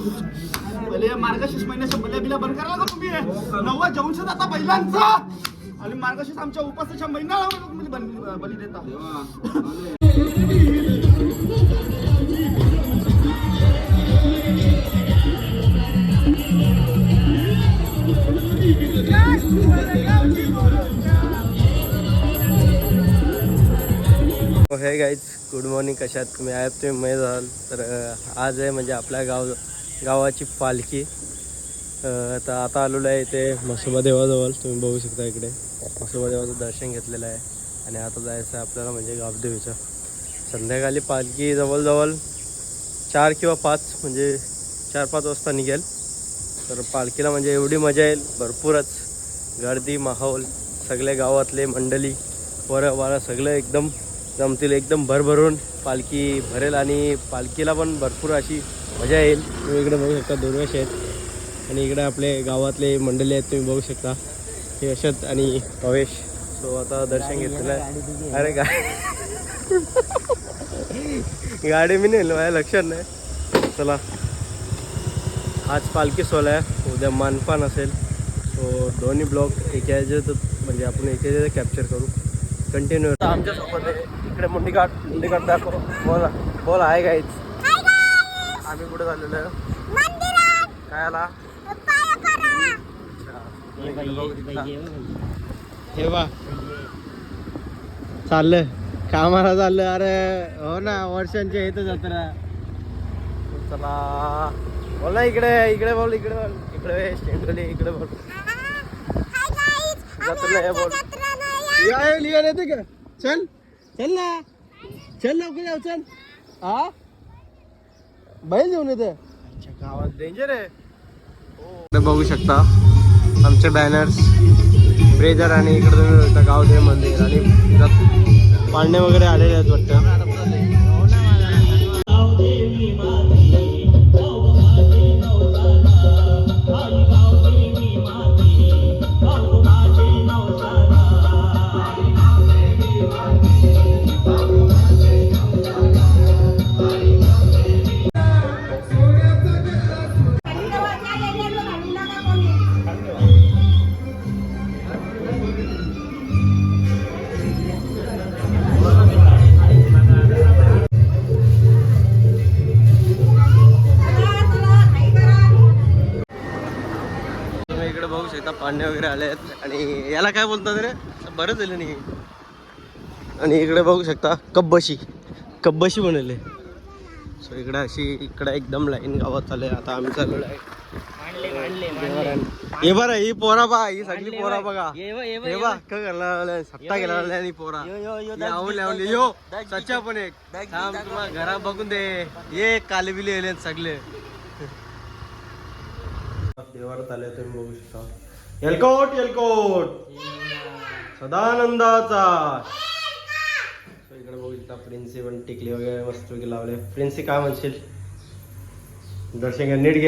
पहिले मार्गशीर्ष महिन्याच्या बल्या बिल्या बंद करायला का तुम्ही? नववा जंशन आता बैलांचा आणि मार्गशीर्ष आमच्या उपासाच्या महिन्याला तुम्ही बली देता. हे गाईज गुड मॉर्निंग. कशात तुम्ही आहे? तुम्ही मय झाल तर आज आहे म्हणजे आपल्या गावाची पालखी. तर आता आलेलो आहे इथे म्हसोबा देवाजवळ. तुम्ही बघू शकता इकडे म्हसोबा देवाचं दर्शन घेतलेलं आहे आणि आता जायचं आहे आपल्याला म्हणजे गावदेवीचं. संध्याकाळी पालखी जवळजवळ 4 किंवा 5 म्हणजे 4-5 वाजता निघेल. तर पालखीला म्हणजे एवढी मजा येईल, भरपूरच गर्दी माहोल, सगळे गावातले मंडळी वारं सगळं एकदम जमतील. एकदम भरभरून पालखी भरेल आणि पालखीला पण भरपूर अशी मजा येईल. तुम्ही इकडे बघू शकता दोर्वेश आहेत आणि इकडे आपले गावातले मंडळी आहेत. तुम्ही बघू शकता हे यशत आणि पवेश. सो आता दर्शन घेतलेलं आहे. अरे गाडी मी नेलो माझ्या लक्षात नाही. चला आज पालखी सोहळा आहे, उद्या मानपान असेल. सो दोन्ही ब्लॉग एकाच म्हणजे आपण एकाच कॅप्चर करू. कंटिन्यू आमच्यासोबत आहे इकडे मुंडीघाट दाखव. बोल आहे गाईच. आम्ही कुठे झालेलो आहे? काय आला हे बा चाललं कामाला चाललं. अरे हो ना, वर्षांच्या येतं जत्रा. चला बोल ना, इकडे बोल, इकडे स्टेंडली इकडे बोल. जत्रा बोल लिहायला येते का? चल ना, चल लवकर जाऊ. चल हा बैल घेऊन येते. अच्छा गावात डेंजर आहे. बघू शकता आमचे बॅनर्स, ब्रेजर आणि इकडे तुम्ही बघता गावदेव मंदिर आणि पाळणे वगैरे आलेले आहेत वाटतं. बघू शकता पांडे वगैरे आले आहेत आणि याला काय बोलतात रे, बरंच झालं नाही. आणि इकडे बघू शकता कब्बशी बनवले. सो इकडे इकडे एकदम लाईन गावात चालले. आता आम्ही चाललेलो आहे. हे बरं ही पोरा बघा, ही सगळी पोरा बघा. हे बा का सट्टा गेला आणि पोरा लावली यो सच्चा पण एक तुम्हाला घरा बघून दे. ये कालबिली आले सगळे देवारात आले. तुम्ही बघू शकता एलकोट सदानंदाचा. इकडे बघू शकता प्रिन्सी पण टिकली वगैरे मस्त लावले. प्रिन्सी काय म्हणशील? दर्शन घ्या, नीट घे.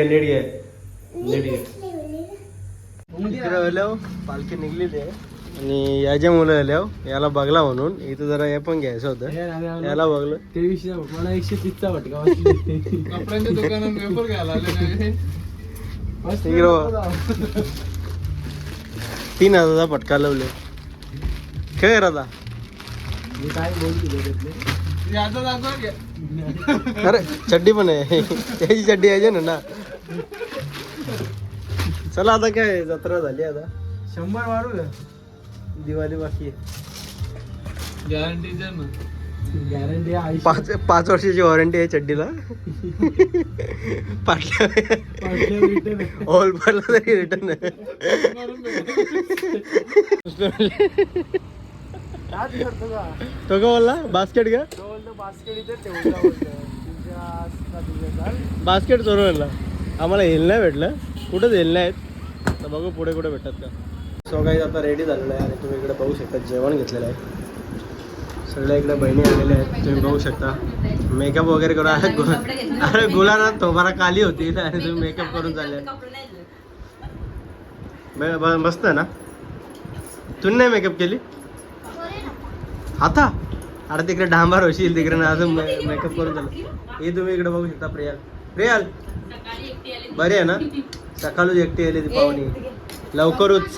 इकडे आल्या पालखी निघलेली आहे आणि याच्या मुलं आल्या याला बघला म्हणून इथं जरा हे पण घ्यायचं होतं. याला बघलं ते विषय मला 130चा फटका कपड्यांच्या दुकानात पेपर घ्यायला आले. 3000चा फटका लावले. खेळ आता काय अरे चड्डी पण आहे त्याची चड्डी आहे ना. चला आता काय जत्रा झाली, आता 100 मारू का? दिवाळी बाकी गॅरंटी 5 वर्षाची वॉरंटी आहे चड्डीला. ऑल भरला तरी रिटर्न आहे. तो का बोलला बास्केट का? बास्केट चोरवला. आम्हाला हेल नाही भेटलं, कुठंच हेल नाही आहेत. तर बघू पुढे कुठे भेटतात का. सो काही आता रेडी झालेलं आहे आणि तुम्ही इकडे बघू शकता जेवण घेतलेलं आहे. सगळ्या इकडे बहिणी आलेल्या आहेत. तुम्ही बघू शकता मेकअप वगैरे करून. अरे गुलाना थोबारा काली होती आणि तुम्ही मेकअप करून चालले. मस्त आहे ना. तुम्ही नाही मेकअप केली आता? अरे तिकडे डांबार होशील तिकडे ना, अजून मेकअप करून झालं. हे तुम्ही इकडे बघू शकता प्रियाल बरी आहे ना? सकाळच एकटी आली ती पाहुणी. लवकरच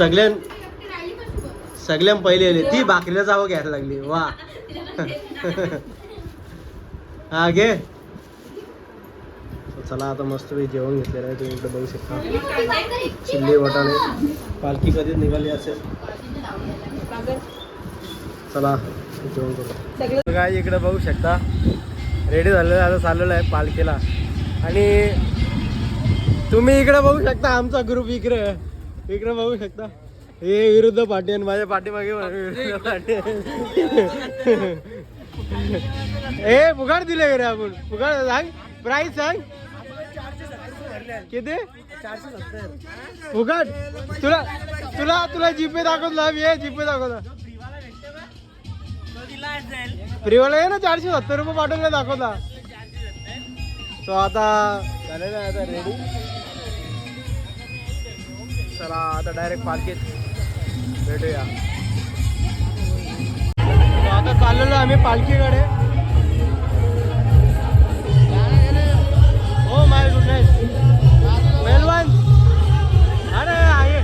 सगळ्यां पहिले आली ती. भाकरीला जावं घ्यायला लागली. वा हा घे. चला आता मस्त जेवण घेतलेलं आहे. तुम्ही इकडे बघू शकता. चिल्ली वाटाणे. पालखी कधी निघाली असेल. चला जेवण करू. काय इकडे बघू शकता रेडी झालेलं आता चाललेलं आहे पालखीला. आणि तुम्ही इकडे बघू शकता आमचा ग्रुप इकडे बघू शकता. हे विरुद्ध पार्टी आणि माझ्या पाठीमागे विरुद्ध पार्टी. ए फुगाड दिले रे आपण. फुगाड सांग प्राईस सांग किती. 470 फुगाड. तुला तुला तुला जीपे दाखवला मी. जीपे दाखवला फ्रीवाला आहे ना. 470 रुपये पाठवले दाखवला. तो आता झालेला आहे आता रेडी. चला आता डायरेक्ट पालखीत भेटूया. तो आता चाललेलो आम्ही पालखीकडे. हो माय गुडनेस वेलवन. अरे आहे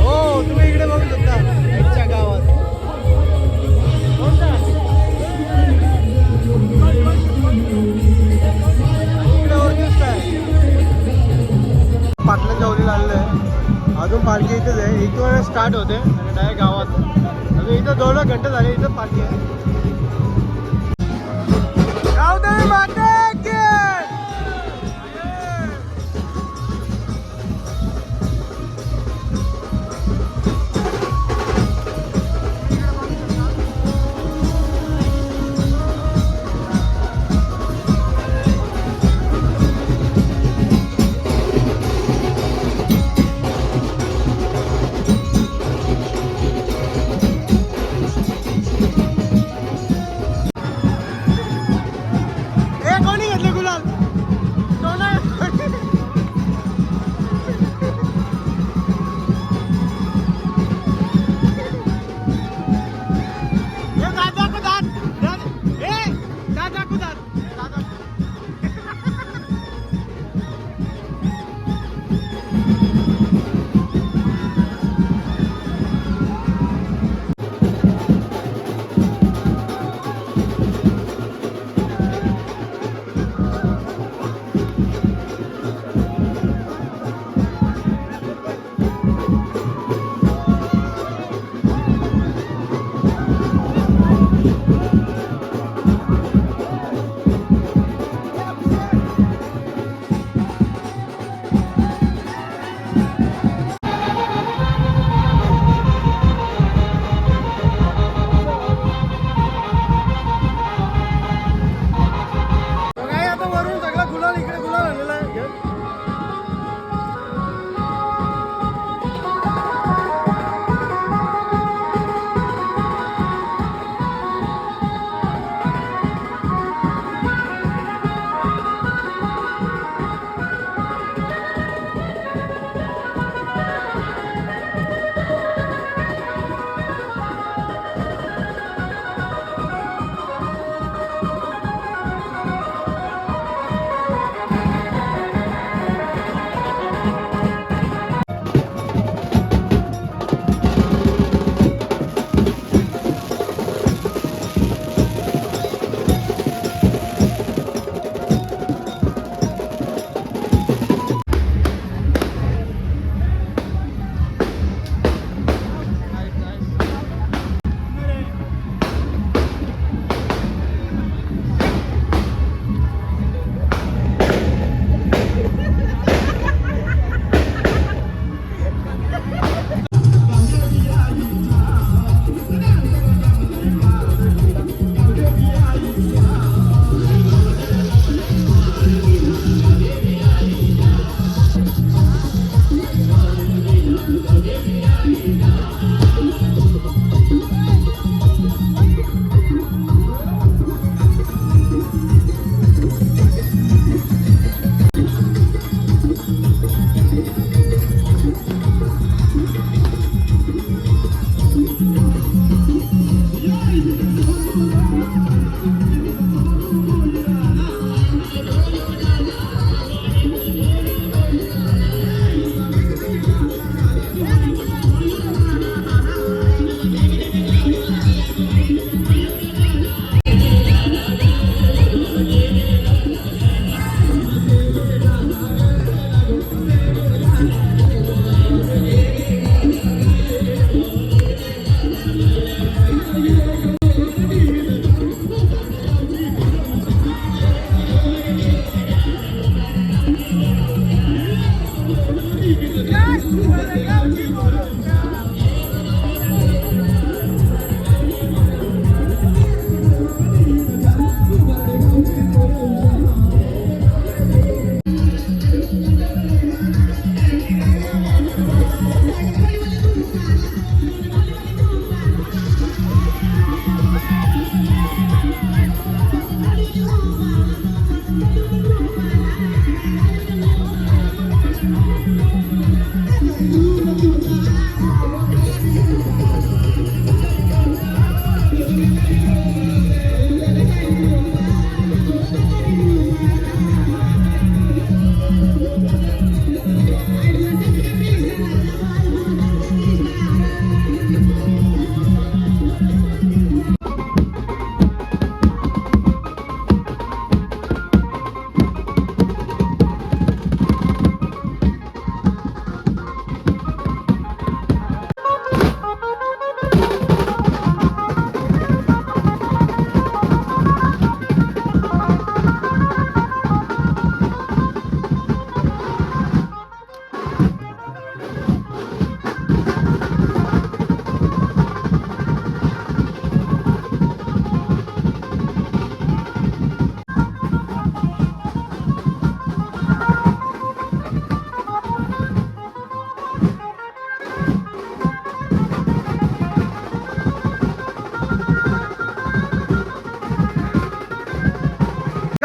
हो. तुम्ही इकडे बघू शकता यांच्या गावात. कोणता इकडे ओळखीच काय पाटलांच्या ओलीला आलेलं आहे. अजून पालखी इथेच आहे. इथून स्टार्ट होते आणि डायरेक्ट गावात. अजून इथं 2 घंटे झाले. इथं पालखी आहे.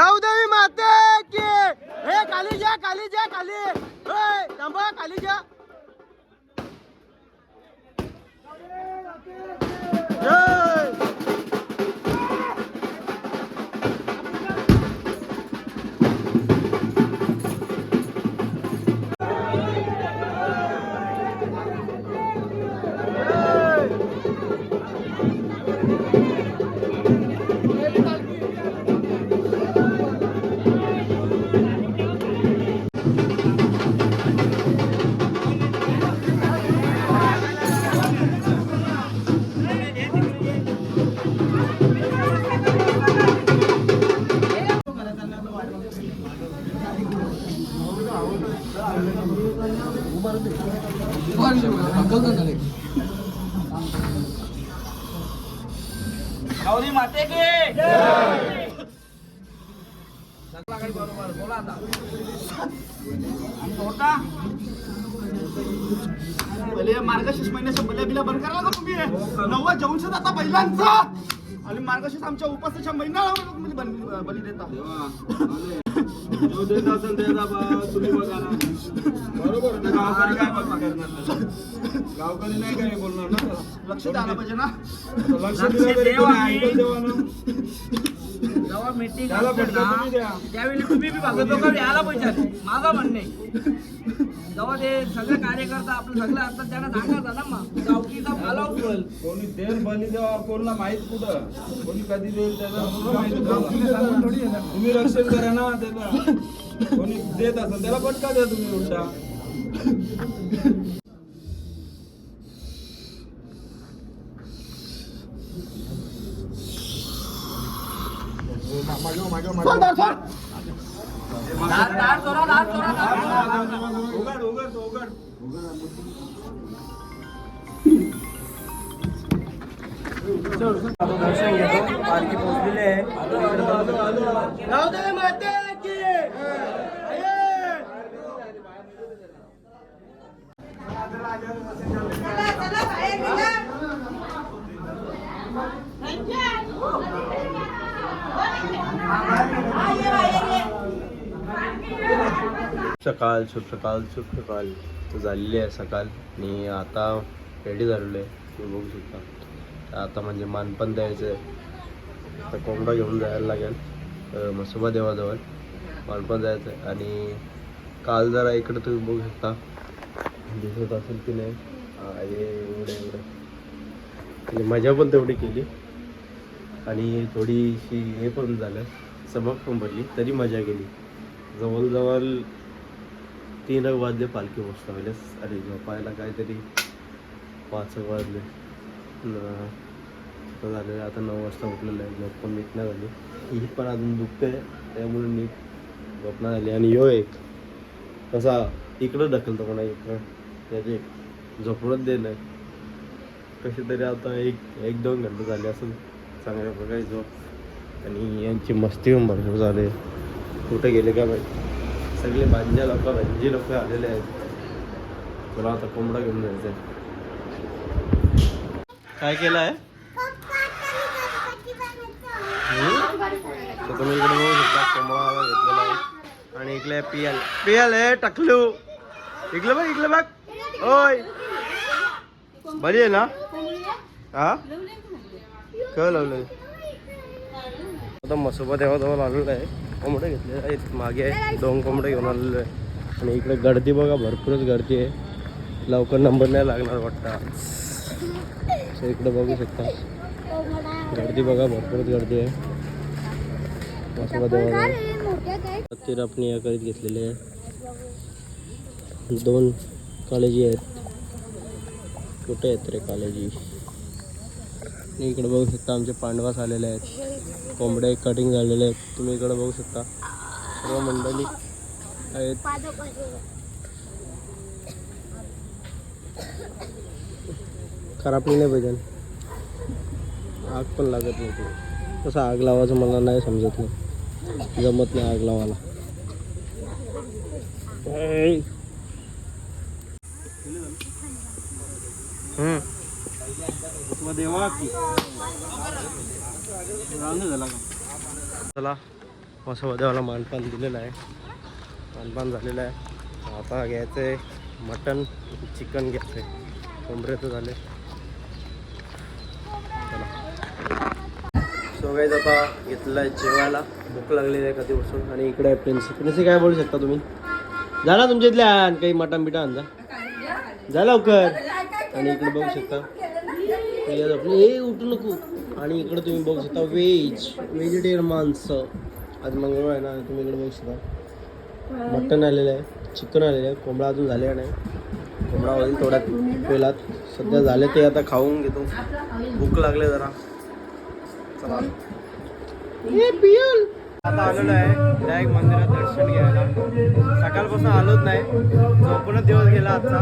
सौदेवी माते की हे खाली जा खाली थांबा खाली जा जय गौरी माते की बरोबर बोला आता होता पहिले मार्गशीर्ष महिन्याच्या बल्या बिल्या बंद करा का तुम्ही 9 जंक्शन आता बैलांचा आणि मार्गशीर्ष आमच्या उपासाच्या महिन्याला तुम्ही बली देता देत असेल त्याला तुम्ही बघा ना बरोबर गावकरी काय बघा करणार गावकरी नाही काय बोलणार ना लक्ष द्यायला पाहिजे ना लक्ष दिलं तरी कोणी ऐकून देवा ना जेव्हा मीटिंग त्याला फटका तुम्ही द्या त्यावेळी तुम्ही बी बघत लोक यायला पाहिजे माझा म्हणणे जेव्हा ते सगळे कार्यकर्ता आपलं सगळं असतात त्यांना सांगायचं ना मग गावकीचा भाला उचल कोणी देर बली देवा कोणाला माहित कुठं कोणी कधी देईल त्याला माहित तुम्ही रक्षण करा ना त्याला कोणी देत असेल त्याला फटका द्या तुम्ही उलटा उघड उघड उघड दर्शन घेतो पालखी पोहोचलेली आहे गौतमी माते की सकाळ शुभ सकाळ झालेली आहे सकाळ आणि आता रेडी झालेलो आहे तुम्ही बघू शकता आता म्हणजे मानपण द्यायचं आहे आता कोंबडा घेऊन जायला लागेल मसोबा देवाजवळ मानपण जायचं आहे आणि काल जरा इकडे तुम्ही बघू शकता दिसत असेल की नाही एवढं म्हणजे मजा पण तेवढी केली आणि थोडीशी हे पण झालं सबक पण पडली तरी मजा केली जवळजवळ 3 वाजले पालखी पोचता वेळेस आणि झोपायला काहीतरी 5 वाजले आता झालेलं आता 9 वाजता उठलेलं आहे झोप पण नीट नाही झाली ही पण अजून दुखते त्यामुळे नीट झोप नाही झाली आणि यो एक कसा इकडं ढकलतो म्हणा इकडं त्याचे झोपडत दे नाही कशी तरी आता 1-2 घंटे झाले असेल चांगल्या प्रकारे झोप आणि यांची मस्ती पण भरपूर झाले कुठे गेले का माहिती सगळे भांजी लोक आलेले आहेत तुला आता कोंबडा घेऊन जायचं आहे काय केलं आहे तुम्ही इकडे बघू शकता कोंबडा घेतलेला आहे आणि इकडे पियल आहे टकलू इकडे बघ ओय बरी आहे ना हा काय लावलंय आता मसोबा देवाजवळ आलेलं आहे कोंबडे घेतले आहेत मागे 2 कोंबडे घेऊन आलेले आहे आणि इकडे गर्दी बघा भरपूरच गर्दी आहे लवकर नंबर नाही लागणार वाटतं इकडे बघू शकता गर्दी बघा भरपूरच गर्दी आहे मसोबा देवाजवळ तिरपणी करीत घेतलेले आहे 2 काळजी आहेत कुठे आहेत रे काळजी इकडे बघू शकता आमचे पांडवास आलेले आहेत कोंबडे कटिंग झालेले आहेत तुम्ही इकडे बघू शकता सर्व मंडळी आहेत खराबली नाही पाहिजे आग पण लागत नाही कसं आग लावायचं मला नाही समजत नाही जमत नाही आग लावायला देवा की चला मसोबादेवाला मानपान दिलेलं आहे. मानपान झालेलं आहे. आता घ्यायचं आहे मटन चिकन घ्यायचं आहे. कोंबड्याचं झाले. सो गाईज आता घेतलेलं आहे जेवायला. भूक लागलेली आहे कधीपासून. आणि इकडे आहे प्रिन्सी. प्रिन्सी काय बोलू शकता तुम्ही? झाला तुमच्या इथल्या काही मटन बिटन आणजा जा लवकर. आणि इकडे बघू शकता हे उठू नको. आणि इकडे तुम्ही बघू शकता व्हेजिटेरियन माणसं. आज मंगळवार आहे ना. तुम्ही इकडे बघू शकता मटन आलेलं आहे, चिकन आलेलं आहे. कोंबडा अजून झालेला नाही. कोंबडा होईल थोड्यात पेलात. सध्या झाले ते आता खाऊन घेतो. भूक लागले जरा. चला आता आलेलो आहे डायरेक्ट मंदिरात दर्शन घ्यायला. सकाळपासून आलोच नाही. झोपूनच दिवस गेला आजचा.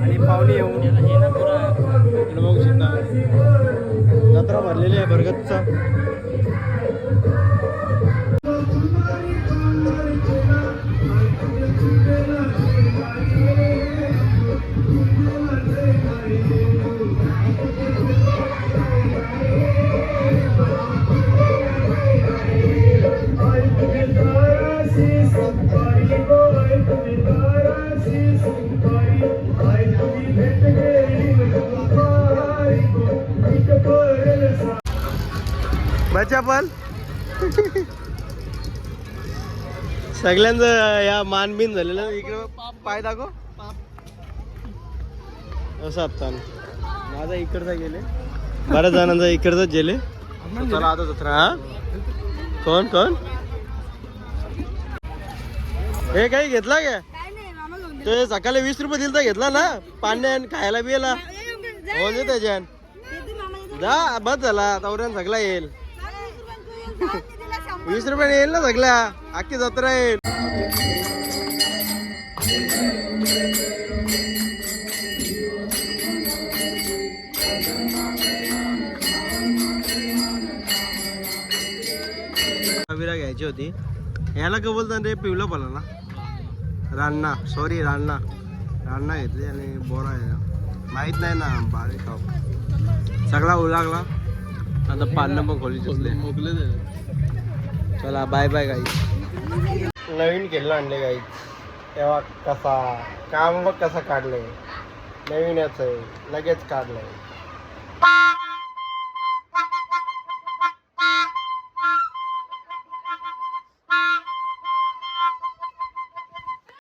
आणि पाहुणे येऊन इकडे बघू शकता जत्रा भरलेली आहे बरगतचा. बच्चा पण सगळ्यांचं या मानबिन झालेलं. इकडे पाय दाखव असं आता माझा इकडचा गेले. बऱ्याच जणांचा इकडचाच गेले. चला आता जत्रा. हा कोण कोण हे काही घेतला का? ते सकाळी 20 रुपये दिल तर घेतला ना. पाणी खायला बियला हो दे त्याच्यान. जा बस झाला. तवऱ्यान सगळा येईल. 20 रुपये येईल ना सगळ्या. अख्खी जत्रा येईल. विरा घ्यायची होती. ह्याला का बोलतात रे? पिवलं पडला ना. रान्ना सॉरी रान्ना घेतली. आणि बोरा आहे माहित नाही ना. बारीक सगळा उलागला. आता पानं पण खोली मोकले. चला बाय बाय गाई. नवीन केलं आणले गाई. तेव्हा कसा काम बघ कसा काढलंय. नवीनच आहे लगेच काढलंय.